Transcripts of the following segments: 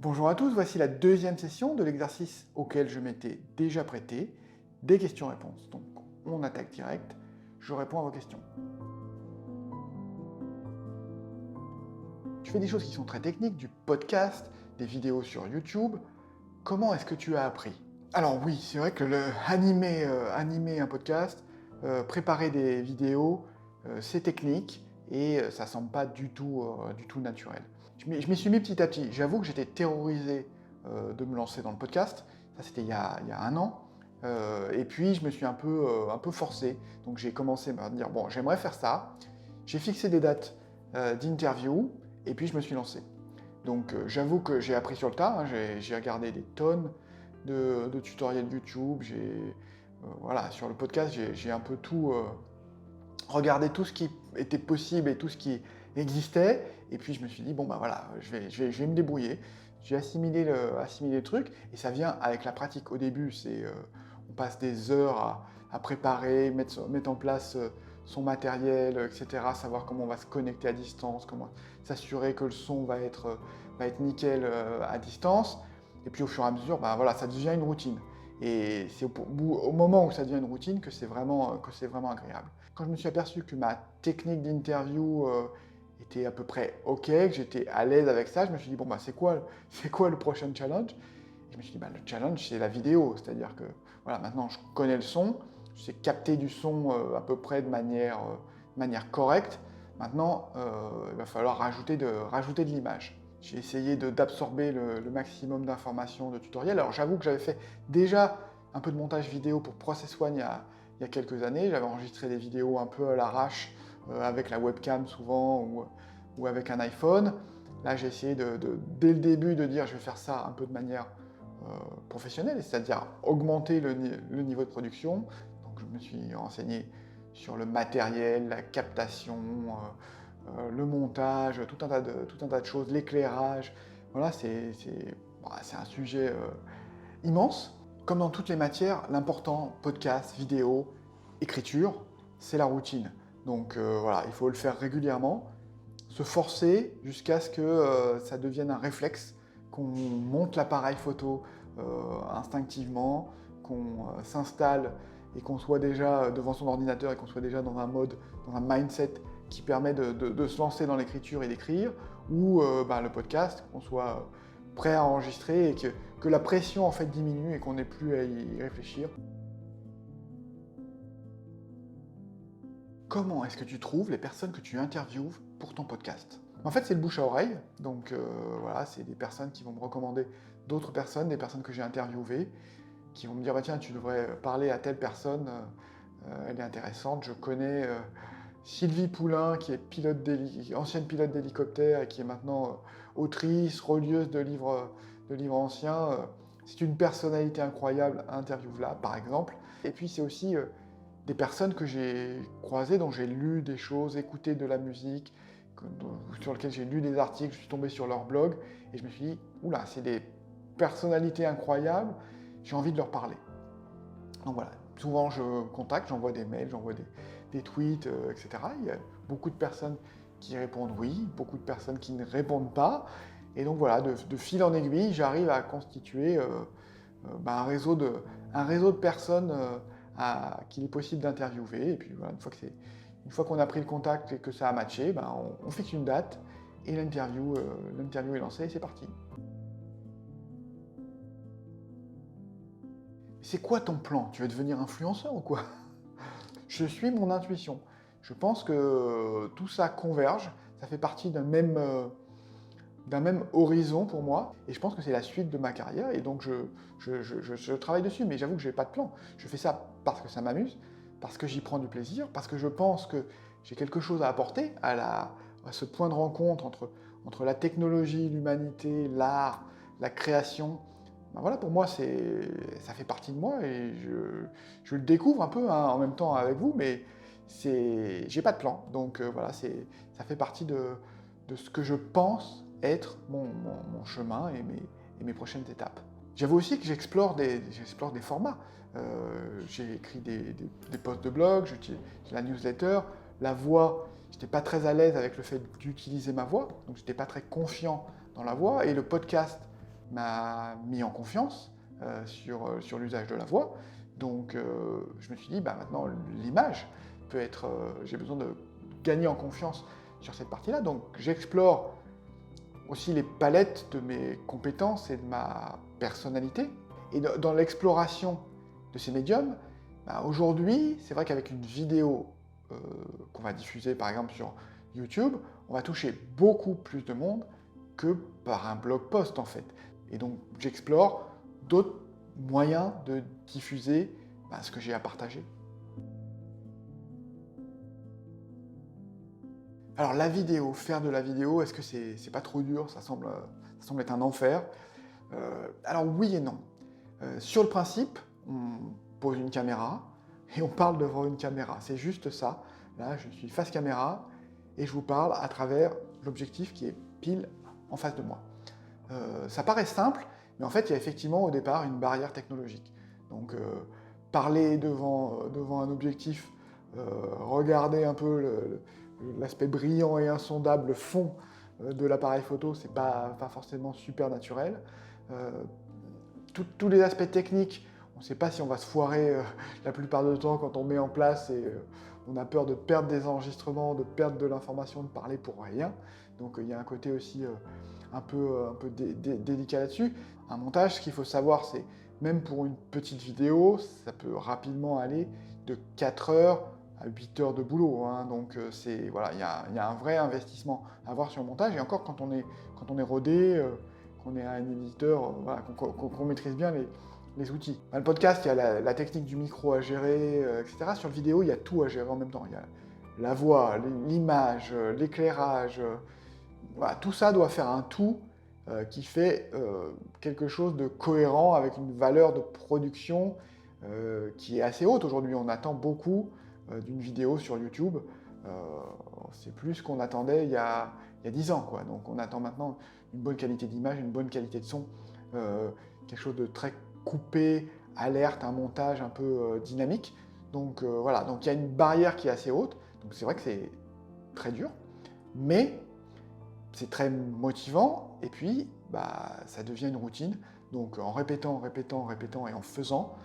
Bonjour à tous, voici la deuxième session de l'exercice auquel je m'étais déjà prêté, des questions-réponses. Donc on attaque direct, je réponds à vos questions. Tu fais des choses qui sont très techniques, du podcast, des vidéos sur YouTube. Comment est-ce que tu as appris? Alors oui, c'est vrai que animer un podcast, préparer des vidéos, c'est technique et ça ne semble pas du tout naturel. Je m'y suis mis petit à petit. J'avoue que j'étais terrorisé de me lancer dans le podcast. Ça, c'était il y a un an. Et puis, je me suis un peu forcé. Donc, j'ai commencé à me dire, bon, j'aimerais faire ça. J'ai fixé des dates d'interview et puis je me suis lancé. Donc, j'avoue que j'ai appris sur le tas. Hein. J'ai regardé des tonnes de tutoriels YouTube. Voilà, sur le podcast, j'ai un peu tout regardé, tout ce qui était possible et tout ce qui existait. Et puis je me suis dit, bon ben voilà, je vais me débrouiller. J'ai assimilé le truc et ça vient avec la pratique. Au début, on passe des heures à préparer, mettre en place son matériel, etc. Savoir comment on va se connecter à distance, comment s'assurer que le son va être nickel à distance. Et puis au fur et à mesure, ben voilà, ça devient une routine. Et c'est au moment où ça devient une routine que c'est vraiment agréable. Quand je me suis aperçu que ma technique d'interview était à peu près OK, que j'étais à l'aise avec ça, je me suis dit, bon, bah, c'est quoi le prochain challenge? Et je me suis dit, bah, le challenge, c'est la vidéo. C'est-à-dire que voilà, maintenant, je connais le son, je sais capter du son à peu près de manière correcte. Maintenant, il va falloir rajouter de l'image. J'ai essayé d'absorber le maximum d'informations de tutoriels. Alors j'avoue que j'avais fait déjà un peu de montage vidéo pour Process One il y a quelques années. J'avais enregistré des vidéos un peu à l'arrache avec la webcam souvent ou avec un iPhone. Là j'ai essayé dès le début de dire je vais faire ça un peu de manière professionnelle, c'est-à-dire augmenter le niveau de production. Donc je me suis renseigné sur le matériel, la captation, le montage, tout un tas de choses, l'éclairage. Voilà, c'est un sujet immense. Comme dans toutes les matières, l'important, podcast, vidéo, écriture, c'est la routine. Donc voilà, il faut le faire régulièrement, se forcer jusqu'à ce que ça devienne un réflexe, qu'on monte l'appareil photo instinctivement, qu'on s'installe et qu'on soit déjà devant son ordinateur et qu'on soit déjà dans un mindset qui permet de se lancer dans l'écriture et d'écrire, ou le podcast, qu'on soit prêt à enregistrer et que la pression en fait diminue et qu'on n'ait plus à y réfléchir. Comment est-ce que tu trouves les personnes que tu interviewes pour ton podcast? En fait, c'est le bouche à oreille, donc voilà, c'est des personnes qui vont me recommander d'autres personnes, des personnes que j'ai interviewées, qui vont me dire bah, tiens, tu devrais parler à telle personne, elle est intéressante, je connais Sylvie Poulain, qui est ancienne pilote d'hélicoptère et qui est maintenant autrice, relieuse de livres anciens. C'est une personnalité incroyable, interview-là, par exemple. Et puis c'est aussi des personnes que j'ai croisées, dont j'ai lu des choses, écouté de la musique, sur lesquelles j'ai lu des articles, je suis tombé sur leur blog, et je me suis dit, oula, c'est des personnalités incroyables, j'ai envie de leur parler. Donc voilà, souvent je contacte, j'envoie des mails, j'envoie des tweets, etc. Il y a beaucoup de personnes qui répondent oui, beaucoup de personnes qui ne répondent pas. Et donc voilà, de fil en aiguille, j'arrive à constituer un réseau de personnes qu'il est possible d'interviewer. Et puis voilà, une fois qu'on a pris le contact et que ça a matché, on fixe une date et l'interview est lancée et c'est parti. C'est quoi ton plan? Tu veux devenir influenceur ou quoi? Je suis mon intuition. Je pense que tout ça converge, ça fait partie d'un même horizon pour moi, et je pense que c'est la suite de ma carrière, et donc je travaille dessus, mais j'avoue que je n'ai pas de plan. Je fais ça parce que ça m'amuse, parce que j'y prends du plaisir, parce que je pense que j'ai quelque chose à apporter à ce point de rencontre entre la technologie, l'humanité, l'art, la création. Voilà, pour moi, ça fait partie de moi et je le découvre un peu en même temps avec vous, mais j'ai pas de plan. Donc voilà, ça fait partie de ce que je pense être mon chemin et mes prochaines étapes. J'avoue aussi que j'explore des formats. J'ai écrit des posts de blog, j'ai la newsletter, la voix. J'étais pas très à l'aise avec le fait d'utiliser ma voix, donc j'étais pas très confiant dans la voix. Et le podcast, m'a mis en confiance sur l'usage de la voix. Donc je me suis dit, maintenant l'image peut être... j'ai besoin de gagner en confiance sur cette partie-là. Donc j'explore aussi les palettes de mes compétences et de ma personnalité. Et dans l'exploration de ces médiums, aujourd'hui, c'est vrai qu'avec une vidéo qu'on va diffuser par exemple sur YouTube, on va toucher beaucoup plus de monde que par un blog post en fait. Et donc j'explore d'autres moyens de diffuser ce que j'ai à partager. Alors la vidéo, faire de la vidéo, est-ce que c'est pas trop dur? Ça semble être un enfer. Alors oui et non. Sur le principe, on pose une caméra et on parle devant une caméra. C'est juste ça. Là, je suis face caméra et je vous parle à travers l'objectif qui est pile en face de moi. Ça paraît simple, mais en fait, il y a effectivement au départ une barrière technologique. Donc, parler devant un objectif, regarder un peu l'aspect brillant et insondable fond de l'appareil photo, c'est pas forcément super naturel. Tous les aspects techniques, on ne sait pas si on va se foirer la plupart du temps quand on met en place et on a peur de perdre des enregistrements, de perdre de l'information, de parler pour rien. Donc il y a un côté aussi un peu délicat là-dessus. Un montage, ce qu'il faut savoir, c'est même pour une petite vidéo, ça peut rapidement aller de 4 heures à 8 heures de boulot. Hein. Donc voilà, il y a un vrai investissement à avoir sur le montage. Et encore quand on est rodé, qu'on est un éditeur, voilà, qu'on maîtrise bien les outils. Le podcast, il y a la technique du micro à gérer, etc. Sur le vidéo, il y a tout à gérer en même temps. Il y a la voix, l'image, l'éclairage. Voilà, tout ça doit faire un tout qui fait quelque chose de cohérent avec une valeur de production qui est assez haute. Aujourd'hui, on attend beaucoup d'une vidéo sur YouTube. C'est plus ce qu'on attendait il y a 10 ans, quoi. Donc on attend maintenant une bonne qualité d'image, une bonne qualité de son, quelque chose de très coupé, alerte, un montage un peu dynamique. Donc voilà, donc il y a une barrière qui est assez haute. Donc c'est vrai que c'est très dur, mais c'est très motivant. Et puis ça devient une routine. Donc en répétant et en faisant,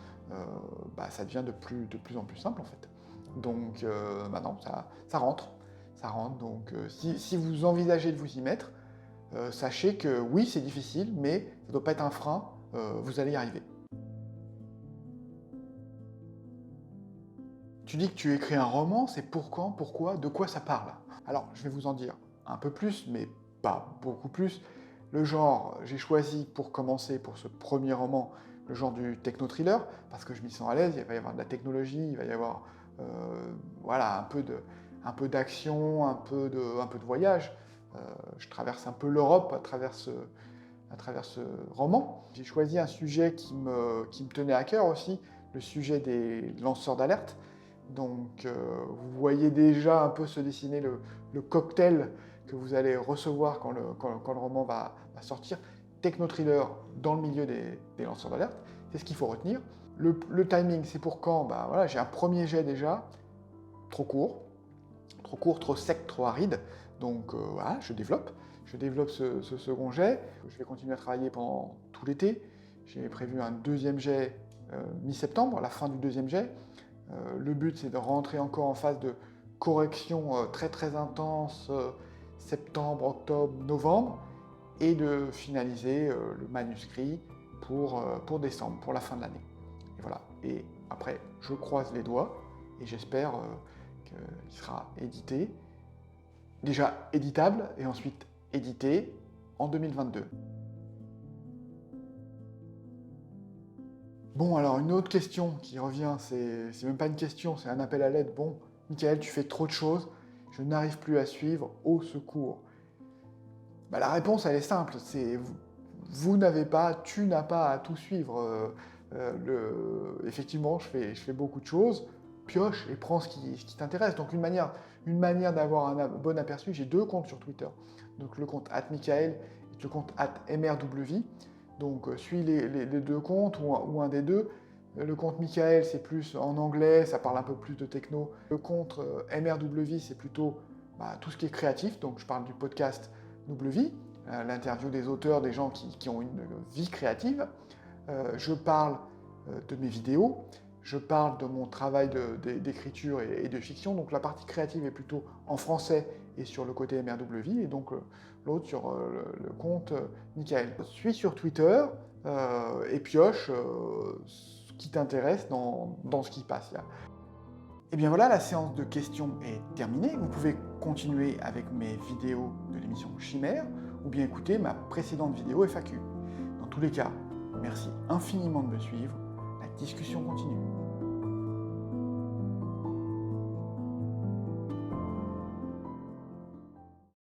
ça devient de plus en plus simple en fait. Donc maintenant, ça rentre. Donc si vous envisagez de vous y mettre, sachez que oui, c'est difficile, mais ça ne doit pas être un frein, vous allez y arriver. Tu dis que tu écris un roman, c'est pour quand, pourquoi, de quoi ça parle? Alors, je vais vous en dire un peu plus, mais pas beaucoup plus. Le genre, j'ai choisi pour commencer, pour ce premier roman, le genre du techno-thriller, parce que je m'y sens à l'aise, il va y avoir de la technologie, il va y avoir voilà, un peu d'action, un peu de voyage. Je traverse un peu l'Europe à travers ce roman. J'ai choisi un sujet qui me tenait à cœur aussi, le sujet des lanceurs d'alerte. Donc vous voyez déjà un peu se dessiner le cocktail que vous allez recevoir quand le roman va sortir. Techno-thriller dans le milieu des lanceurs d'alerte, c'est ce qu'il faut retenir. Le timing, c'est pour quand? Voilà, j'ai un premier jet déjà, trop court, trop sec, trop aride. Donc voilà, je développe ce second jet. Je vais continuer à travailler pendant tout l'été. J'ai prévu un deuxième jet mi-septembre, à la fin du deuxième jet. Le but, c'est de rentrer encore en phase de correction très intense, septembre, octobre, novembre, et de finaliser le manuscrit pour décembre, pour la fin de l'année. Et voilà. Et après, je croise les doigts et j'espère qu'il sera édité, déjà éditable et ensuite édité en 2022. Bon, alors une autre question qui revient, c'est même pas une question, c'est un appel à l'aide. Bon, Michael, tu fais trop de choses, je n'arrive plus à suivre, au secours. La réponse, elle est simple, c'est tu n'as pas à tout suivre. Effectivement, je fais beaucoup de choses, pioche et prends ce qui t'intéresse. Donc une manière d'avoir un bon aperçu, j'ai 2 comptes sur Twitter. Donc le compte @Michael et le compte @MRWV. Donc suis les 2 comptes ou un des deux. Le compte Michael, c'est plus en anglais, ça parle un peu plus de techno. Le compte MRWV, c'est plutôt tout ce qui est créatif, donc je parle du podcast WV. l'interview des auteurs, des gens qui ont une vie créative. Je parle de mes vidéos, je parle de mon travail d'écriture et de fiction, donc la partie créative est plutôt en français et sur le côté MRW, et donc l'autre sur le compte Michael. Je suis sur Twitter et pioche ce qui t'intéresse dans ce qui passe là. Et bien voilà, la séance de questions est terminée. Vous pouvez continuer avec mes vidéos de l'émission Chimère ou bien écouter ma précédente vidéo FAQ. Dans tous les cas, merci infiniment de me suivre. La discussion continue.